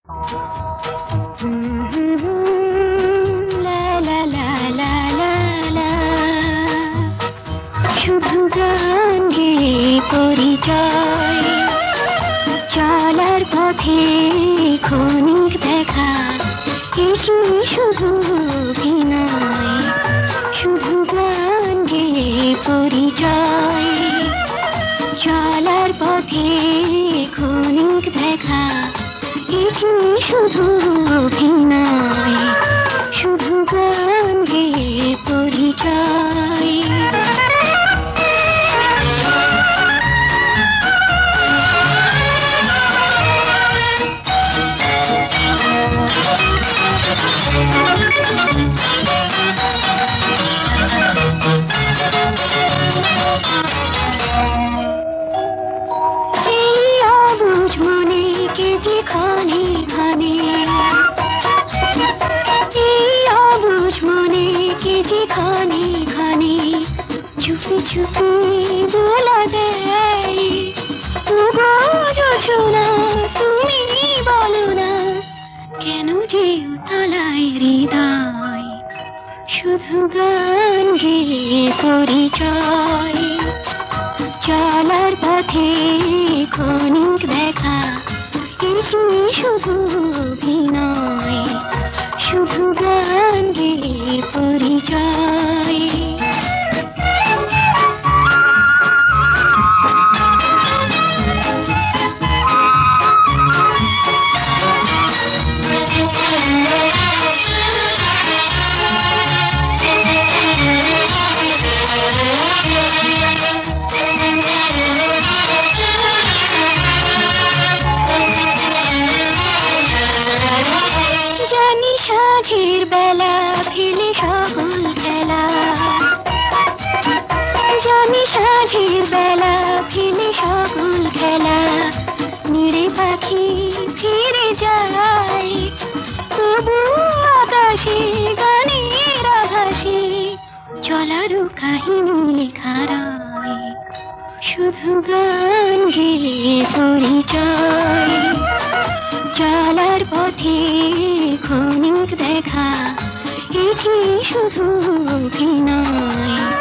লা লা লা লা লা লা। শুধু গান গেয়ে পরিচয়, চলার পথে ক্ষণিক দেখা, এটি শুধু অভিনয়। শুধু গান গেয়ে পরিচয়, চলার পথে ক্ষণিক দেখা, এটি শুধু অভিনয়। শুধু গান গেয়ে পরিচয়। ক্ষণে ক্ষণে এই অবুঝ মনে কে যে ক্ষণে ক্ষণে চুপি চুপি বলা দেয়, ওগো জোছনা তুমি বলো না কেন যে উতলায় হৃদয়। শুধু গান গেয়ে পরিচয়, চলার পথে ক্ষণিক দেখা, এটি শুধু অভিনয়। শুধু গান গেয়ে পরিচয়। জানি সাঁঝের বেলা ফেলে সকল খেলা, জানি সাঁঝের বেলা ফেলে সকল খেলা, নিরে পাখি ফিরে যায়, তবু আকাশে গানের আভাসে চলারও কাহিনী লেখা রয়। শুধু গান গেয়ে পরিচয়, চলার পথে ক্ষণিক দেখা, এটি শুধু অভিনয়।